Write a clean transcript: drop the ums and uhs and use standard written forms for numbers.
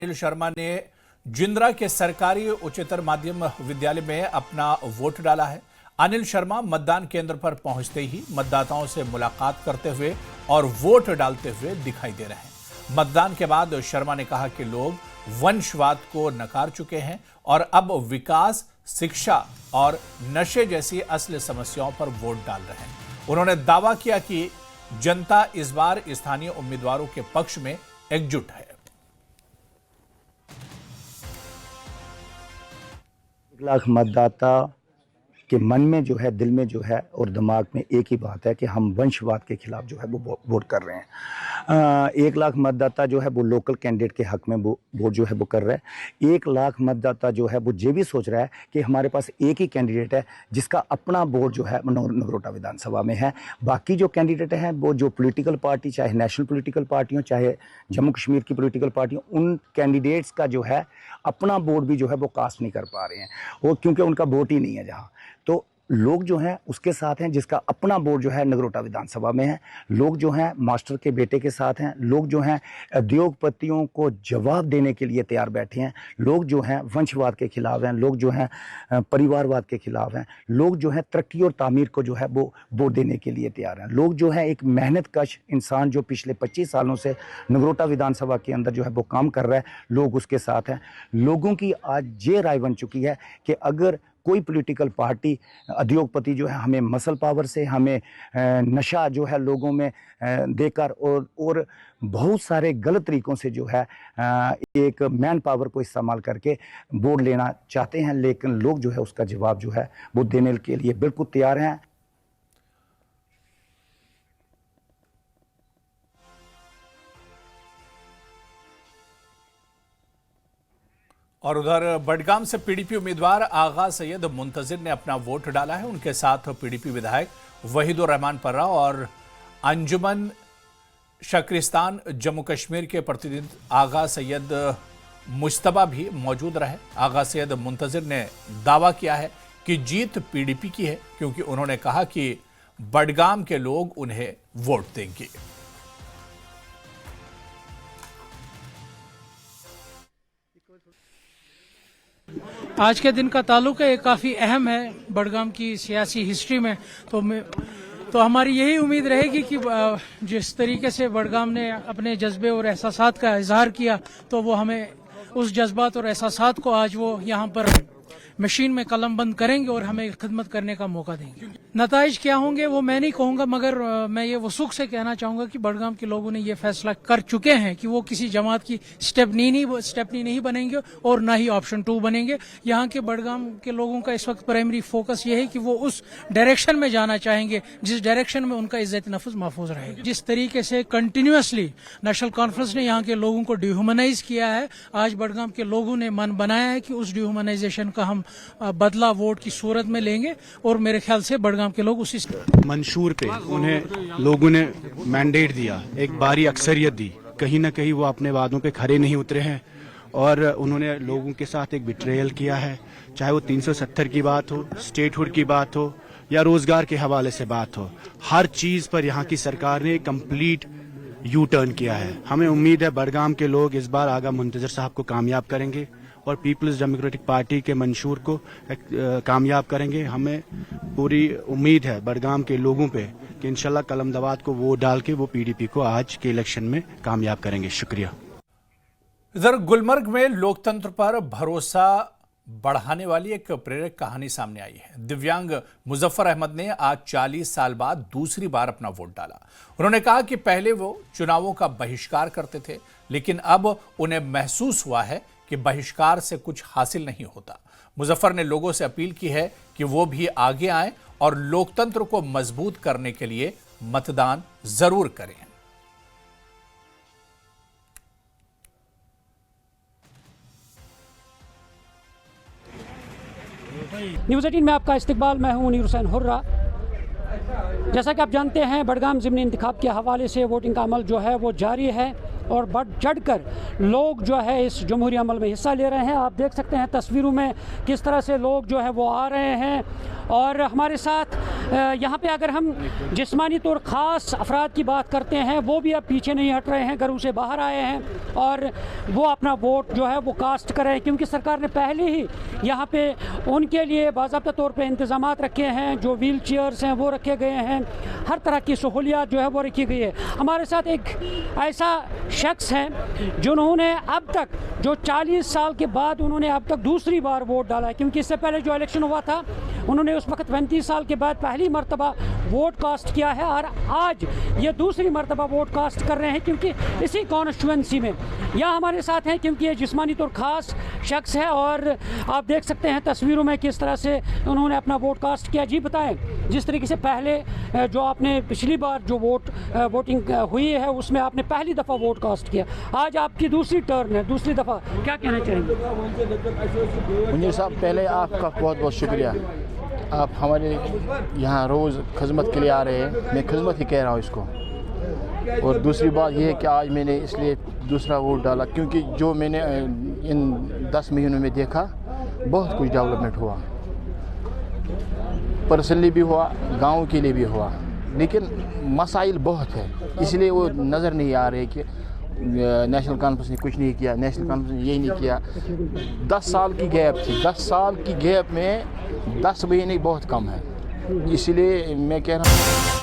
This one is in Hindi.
अनिल शर्मा ने जिंद्रा के सरकारी उच्चतर माध्यम विद्यालय में अपना वोट डाला है। अनिल शर्मा मतदान केंद्र पर पहुंचते ही मतदाताओं से मुलाकात करते हुए और वोट डालते हुए दिखाई दे रहे हैं। मतदान के बाद शर्मा ने कहा कि लोग वंशवाद को नकार चुके हैं और अब विकास, शिक्षा और नशे जैसी असली समस्याओं पर वोट डाल रहे हैं। उन्होंने दावा किया कि जनता इस बार स्थानीय उम्मीदवारों के पक्ष में एकजुट है। 1 लाख मतदाता के मन में जो है, दिल में जो है और दिमाग में एक ही बात है कि हम वंशवाद के खिलाफ जो है वो वोट कर रहे हैं। 1 लाख मतदाता जो है वो लोकल कैंडिडेट के हक में वो वोट जो है वो कर रहा है। 1 लाख मतदाता जो है वो ये भी सोच रहा है कि हमारे पास एक ही कैंडिडेट है जिसका अपना वोट जो है नगरोटा विधानसभा में है। बाकी जो कैंडिडेट हैं वो जो पॉलिटिकल पार्टी, चाहे नेशनल पॉलिटिकल पार्टी हो, चाहे जम्मू कश्मीर की पॉलिटिकल पार्टी हो, उन कैंडिडेट्स का जो है अपना वोट भी जो है वो कास्ट नहीं कर पा रहे हैं, वो क्योंकि उनका वोट ही नहीं है जहाँ। तो लोग जो हैं उसके साथ हैं जिसका अपना वोट जो है नगरोटा विधानसभा में है। लोग जो हैं मास्टर के बेटे के साथ हैं। लोग जो हैं उद्योगपतियों को जवाब देने के लिए तैयार बैठे हैं। लोग जो हैं वंशवाद के खिलाफ हैं। लोग जो हैं परिवारवाद के खिलाफ हैं। लोग जो हैं तरक्की और तामीर को जो है वो वोट देने के लिए तैयार हैं। लोग जो है एक मेहनत कश इंसान जो पिछले 25 सालों से नगरोटा विधानसभा के अंदर जो है वो काम कर रहा है, लोग उसके साथ हैं। लोगों की आज ये राय बन चुकी है कि अगर कोई पॉलिटिकल पार्टी, उद्योगपति जो है हमें मसल पावर से, हमें नशा जो है लोगों में देकर और बहुत सारे गलत तरीकों से जो है एक मैन पावर को इस्तेमाल करके वोट लेना चाहते हैं, लेकिन लोग जो है उसका जवाब जो है वो देने के लिए बिल्कुल तैयार हैं। और उधर बडगाम से पीडीपी उम्मीदवार आगा सैयद मुंतजिर ने अपना वोट डाला है। उनके साथ पीडीपी विधायक वहीदुर रहमान पर्रा और अंजुमन शक्रिस्तान जम्मू कश्मीर के प्रतिनिधि आगा सैयद मुश्तबा भी मौजूद रहे। आगा सैयद मुंतजिर ने दावा किया है कि जीत पीडीपी की है, क्योंकि उन्होंने कहा कि बडगाम के लोग उन्हें वोट देंगे। आज के दिन का ताल्लुक है, काफ़ी अहम है बडगाम की सियासी हिस्ट्री में। तो हमारी यही उम्मीद रहेगी कि जिस तरीके से बडगाम ने अपने जज्बे और एहसासात का इजहार किया, तो वो हमें उस जज्बात और एहसासात को आज वो यहाँ पर मशीन में कलम बंद करेंगे और हमें खिदमत करने का मौका देंगे। नताइज क्या होंगे वो मैं नहीं कहूँगा, मगर मैं ये वसूख से कहना चाहूँगा कि बडगाम के लोगों ने ये फैसला कर चुके हैं कि वो किसी जमात की स्टेपनी नहीं बनेंगे और ना ही ऑप्शन 2 बनेंगे। यहाँ के बडगाम के लोगों का इस वक्त प्राइमरी फोकस ये है कि वो उस डायरेक्शन में जाना चाहेंगे जिस डायरेक्शन में उनका इज्जत नफ्स महफूज रहेगा। जिस तरीके से कंटिन्यूसली नेशनल कॉन्फ्रेंस ने यहाँ के लोगों को डिह्यूमनाइज किया है, आज बडगाम के लोगों ने मन बनाया है कि उस डिह्यूमनाइजेशन का हम बदला वोट की सूरत में लेंगे और मेरे ख्याल से बडगाम के लोग उसी मंशूर पे उन्हें लोगों ने मैंडेट दिया, एक बारी अक्सरियत दी। कहीं ना कहीं वो अपने वादों पे खरे नहीं उतरे हैं और उन्होंने लोगों के साथ एक बिट्रेयल किया है। चाहे वो 370 की बात हो, स्टेटहुड की बात हो या रोजगार के हवाले से बात हो, हर चीज पर यहाँ की सरकार ने कंप्लीट यू टर्न किया है। हमें उम्मीद है बडगाम के लोग इस बार आगा मुंतजिर साहब को कामयाब करेंगे और पीपल्स डेमोक्रेटिक पार्टी के मंशूर को कामयाब करेंगे। हमें पूरी उम्मीद है बडगाम के लोगों पे कि इंशाल्लाह कलम दवात को वोट डाल के वो पीडीपी को आज के इलेक्शन में कामयाब करेंगे। शुक्रिया। इधर गुलमर्ग में लोकतंत्र पर भरोसा बढ़ाने वाली एक प्रेरक कहानी सामने आई है। दिव्यांग मुजफ्फर अहमद ने आज 40 साल बाद दूसरी बार अपना वोट डाला। उन्होंने कहा कि पहले वो चुनावों का बहिष्कार करते थे, लेकिन अब उन्हें महसूस हुआ है कि बहिष्कार से कुछ हासिल नहीं होता। मुजफ्फर ने लोगों से अपील की है कि वो भी आगे आएं और लोकतंत्र को मजबूत करने के लिए मतदान जरूर करें। न्यूज़ 18 में आपका इस्तकबाल। मैं हूं नीर हुसैन हुर्रा। जैसा कि आप जानते हैं, बडगाम ज़िमनी इंतखाब के हवाले से वोटिंग का अमल जो है वो जारी है और बढ़ चढ़कर लोग जो है इस जमहूरी अमल में हिस्सा ले रहे हैं। आप देख सकते हैं तस्वीरों में किस तरह से लोग जो है वो आ रहे हैं और हमारे साथ यहाँ पे अगर हम जिस्मानी तौर ख़ास अफराद की बात करते हैं, वो भी अब पीछे नहीं हट रहे हैं, घरों से बाहर आए हैं और वो अपना वोट जो है वो कास्ट कर रहे हैं, क्योंकि सरकार ने पहले ही यहाँ पे उनके लिए बाज़ाब्ता तौर पे इंतज़ामात रखे हैं, जो व्हील चेयर्स हैं वो रखे गए हैं, हर तरह की सहूलियात जो है वो रखी गई है। हमारे साथ एक ऐसा शख्स है जिन्होंने अब तक जो 40 साल के बाद उन्होंने अब तक दूसरी बार वोट डाला है, क्योंकि इससे पहले जो इलेक्शन हुआ था उन्होंने उस वक्त 35 साल के बाद पहली मरतबा वोट कास्ट किया है और आज ये दूसरी मरतबा वोट कास्ट कर रहे हैं, क्योंकि इसी कॉन्स्टिट्यूंसी में यहाँ हमारे साथ हैं, क्योंकि ये जिस्मानी तौर ख़ास शख्स है और आप देख सकते हैं तस्वीरों में किस तरह से उन्होंने अपना वोट कास्ट किया। जी बताएं, जिस तरीके से पहले जो आपने पिछली बार जो वोटिंग हुई है उसमें आपने पहली दफ़ा वोट कास्ट किया, आज आपकी दूसरी टर्न है, दूसरी दफ़ा, क्या कहना चाहेंगे? मुझे साहब पहले आपका बहुत बहुत शुक्रिया, आप हमारे यहाँ रोज़ खिदमत के लिए आ रहे हैं, मैं खिदमत ही कह रहा हूँ इसको। और दूसरी बात यह है कि आज मैंने इसलिए दूसरा वोट डाला क्योंकि जो मैंने इन 10 महीनों में देखा बहुत कुछ डेवलपमेंट हुआ, पर्सनली भी हुआ, गांव के लिए भी हुआ, लेकिन मसाइल बहुत है, इसलिए वो नज़र नहीं आ रहे कि नेशनल कॉन्फ्रेंस ने कुछ नहीं किया, नेशनल कॉन्फ्रेंस ने यही नहीं किया। 10 साल की गैप थी, 10 साल की गैप में 10 महीने बहुत कम है, इसलिए मैं कह रहा हूँ